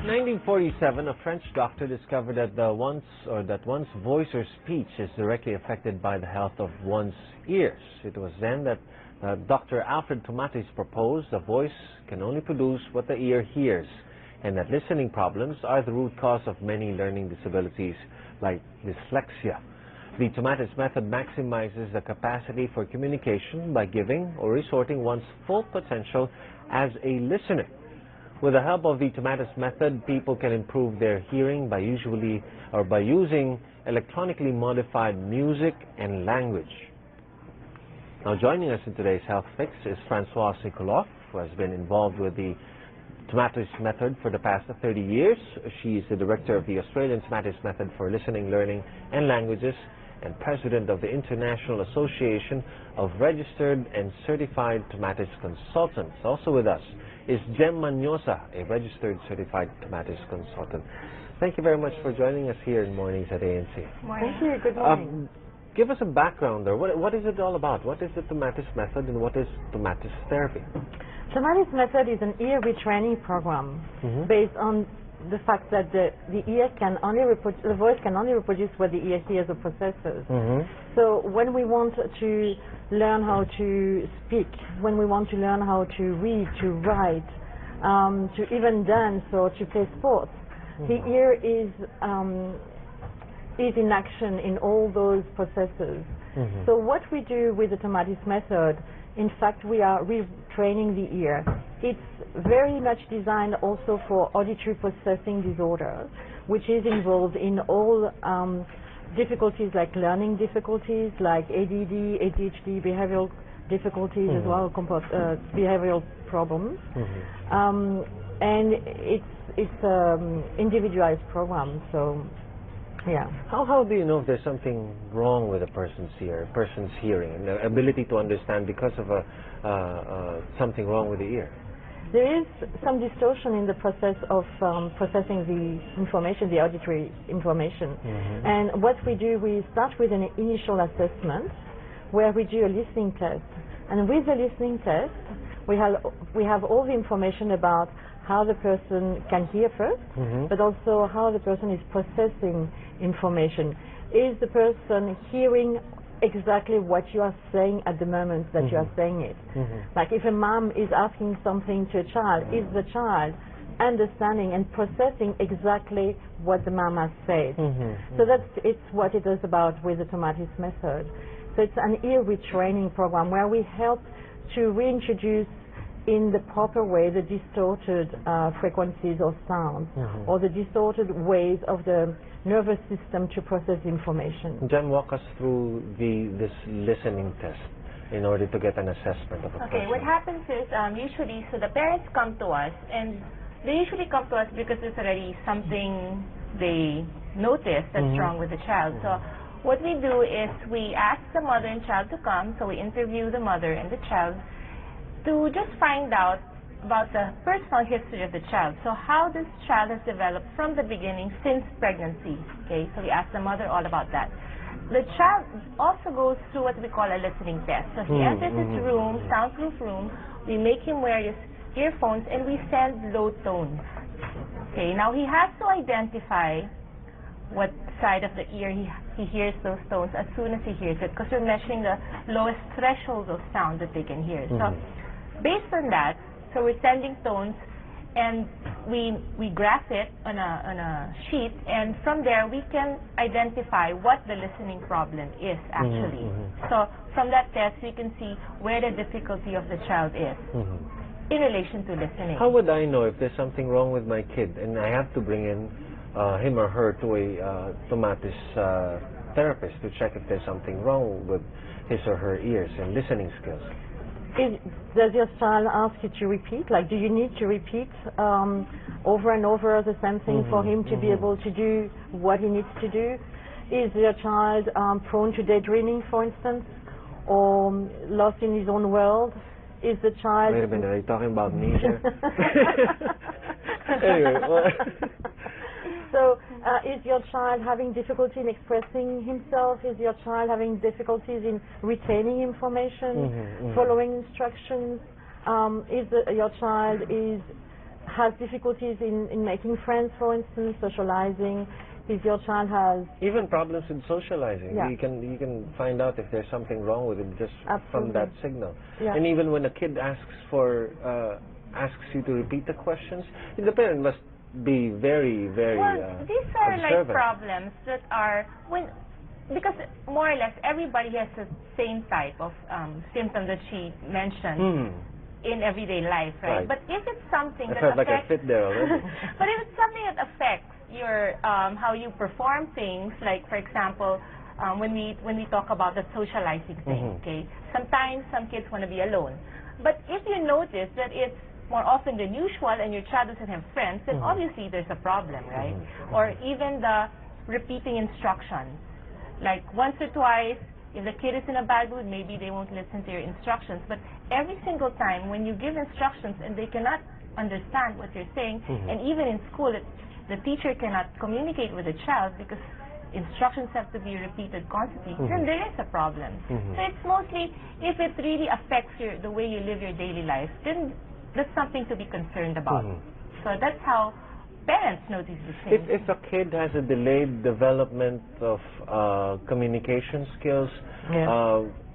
1947, a French doctor discovered that one's voice or speech is directly affected by the health of one's ears. It was then that Dr. Alfred Tomatis proposed the voice can only produce what the ear hears, and that listening problems are the root cause of many learning disabilities like dyslexia. The Tomatis method maximizes the capacity for communication by giving or resorting one's full potential as a listener. With the help of the Tomatis method, people can improve their hearing by using electronically modified music and language. Now, joining us in today's Health Fix is Francois, Nicoloff, who has been involved with the Tomatis method for the past 30 years. She is the director of the Australian Tomatis method for listening, learning, and languages, and president of the International Association of Registered and Certified Tomatis Consultants. Also with us is Manosa, a registered certified Tomatis consultant. Thank you very much for joining us here in Mornings at ANC. Morning. Thank you. Good morning. Give us a background there. What is it all about? What is the Tomatis method and what is Tomatis therapy? Tomatis method is an ear retraining program based on the fact that the ear can only the voice can only reproduce what the ear hears or processes. So when we want to learn how to speak, when we want to learn how to read, to write, to even dance or to play sports, the ear is in action in all those processes. So what we do with the Tomatis method, in fact, we are retraining the ear. It's very much designed also for auditory processing disorders, which is involved in all difficulties like learning difficulties, like ADD, ADHD, behavioral difficulties as well, behavioral problems. And it's an individualized program, so yeah. How do you know if there's something wrong with a person's hearing, and the ability to understand because of something wrong with the ear? There is some distortion in the process of processing the information, the auditory information. And what we do, we start with an initial assessment where we do a listening test. And with the listening test, we have all the information about how the person can hear first, but also how the person is processing information. Is the person hearing exactly what you are saying at the moment that you are saying it? Like if a mom is asking something to a child, is the child understanding and processing exactly what the mom has said? So it's what it is about with the Tomatis method. So it's an ear retraining program where we help to reintroduce in the proper way the distorted frequencies or sounds or the distorted ways of the nervous system to process information. Jem, walk us through this listening test in order to get an assessment of a person. Okay, what happens is usually, so the parents come to us, and they usually come to us because there's already something they notice that's wrong with the child. So what we do is we ask the mother and child to come, so we interview the mother and the child to just find out about the personal history of the child. So how this child has developed from the beginning since pregnancy. Okay, so we ask the mother all about that. The child also goes through what we call a listening test. So he enters his room, soundproof room, we make him wear his earphones and we send low tones. Okay, now he has to identify what side of the ear he hears those tones as soon as he hears it, because we're measuring the lowest threshold of sound that they can hear. So based on that, so we're sending tones, and we graph it on a sheet, and from there we can identify what the listening problem is actually. So from that test we can see where the difficulty of the child is in relation to listening. How would I know if there's something wrong with my kid and I have to bring in him or her to a Tomatis therapist to check if there's something wrong with his or her ears and listening skills? Does your child ask you to repeat? Like, do you need to repeat over and over the same thing for him to be able to do what he needs to do? Is your child prone to daydreaming, for instance, or lost in his own world? Is the child... Wait a minute, are you talking about me here? Anyway, so, is your child having difficulty in expressing himself? Is your child having difficulties in retaining information, following instructions? Your child is has difficulties in making friends, for instance, socializing, if your child has... Even problems in socializing. Yeah. You can find out if there's something wrong with it just from that signal. Yeah. And even when a kid asks you to repeat the questions, the parent must be very, very these are observant. like problems that are because more or less everybody has the same type of symptom that she mentioned in everyday life, right? But if it's something that felt affects, like I fit there already. but if it's something that affects your how you perform things, like for example, when we talk about the socializing thing, okay, sometimes some kids want to be alone, but if you notice that it's more often than usual and your child doesn't have friends, then obviously there's a problem, right? Or even the repeating instructions. Like once or twice, if the kid is in a bad mood, maybe they won't listen to your instructions. But every single time when you give instructions and they cannot understand what you're saying, and even in school, the teacher cannot communicate with the child because instructions have to be repeated constantly, then there is a problem. So it's mostly, if it really affects the way you live your daily life, then that's something to be concerned about. So that's how parents notice these things. If a kid has a delayed development of communication skills,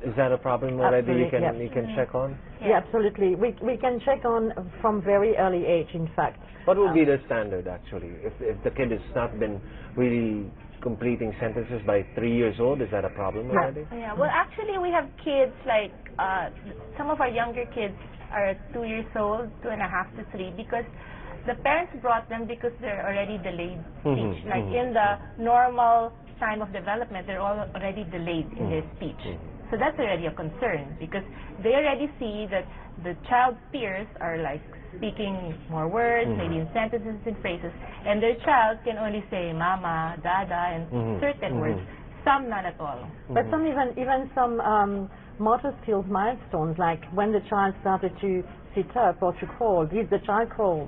is that a problem already you can check on? Yeah, absolutely. We can check on from very early age, in fact. What would be the standard, actually? If the kid has not been really completing sentences by 3 years old, is that a problem already? Yeah, well, actually, we have kids like, some of our younger kids are 2 years old, 2.5 to 3, because the parents brought them because they're already delayed speech. Like in the normal time of development, they're all already delayed in their speech. So that's already a concern because they already see that the child's peers are like speaking more words, maybe in sentences and phrases, and their child can only say mama, dada, and certain words. Some none at all. But some even some motor skills milestones, like when the child started to sit up or to crawl, did the child crawl?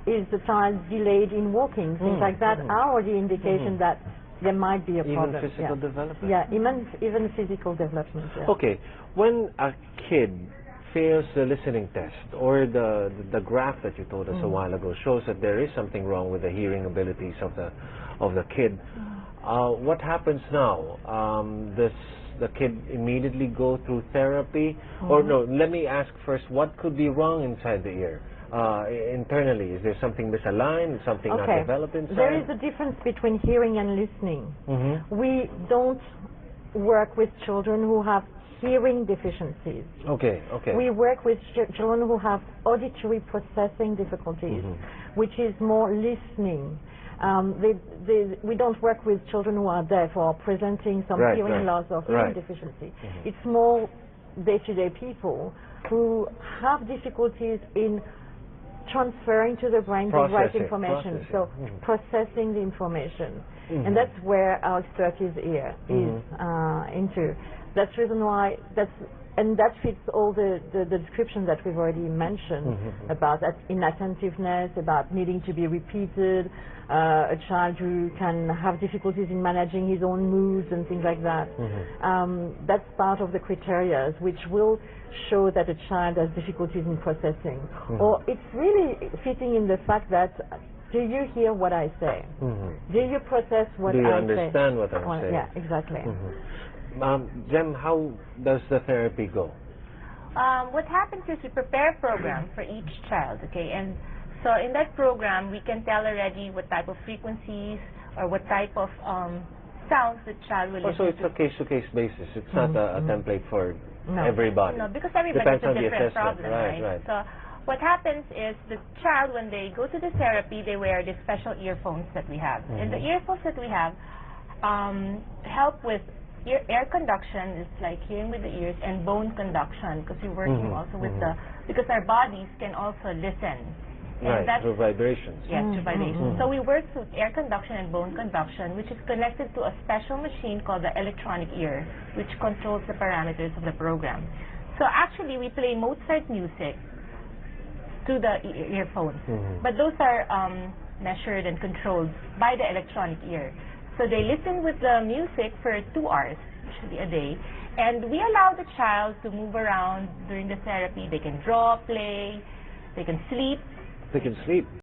Is the child delayed in walking? Things like that are already indication that there might be a problem. Even physical development? Yeah, even physical development. Yeah. Okay, when a kid fails the listening test, or the graph that you told us a while ago shows that there is something wrong with the hearing abilities of the kid, what happens now? Does the kid immediately go through therapy? Or no, let me ask first, what could be wrong inside the ear? Internally, is there something misaligned, something not developed inside? There is a difference between hearing and listening. We don't work with children who have hearing deficiencies. Okay. We work with children who have auditory processing difficulties, which is more listening. We don't work with children who are deaf or presenting some hearing loss or hearing deficiency. It's more day-to-day people who have difficulties in transferring to the brain the right information, so processing the information. And that's where our expertise here is into. That's the reason why and that fits all the description that we've already mentioned about that inattentiveness, about needing to be repeated, a child who can have difficulties in managing his own moods and things like that. That's part of the criteria which will show that a child has difficulties in processing. Or it's really fitting in the fact that, do you hear what I say? Do you process what I say? Do you understand what I'm saying? Yeah, exactly. Jem, how does the therapy go? What happens is we prepare a program for each child, okay? And so in that program, we can tell already what type of frequencies or what type of sounds the child will listen so it's a case-to-case basis. It's not a template for everybody. No, because everybody has a different problem, right? So what happens is the child, when they go to the therapy, they wear the special earphones that we have. And the earphones that we have help with air conduction. It's like hearing with the ears, and bone conduction, because we're working also with because our bodies can also listen. And that's through vibrations. Yes, through vibrations. So we work through air conduction and bone conduction, which is connected to a special machine called the electronic ear, which controls the parameters of the program. So actually, we play Mozart music through the earphones, but those are measured and controlled by the electronic ear. So they listen with the music for 2 hours, usually a day, and we allow the child to move around during the therapy. They can draw, play, they can sleep, they can sleep.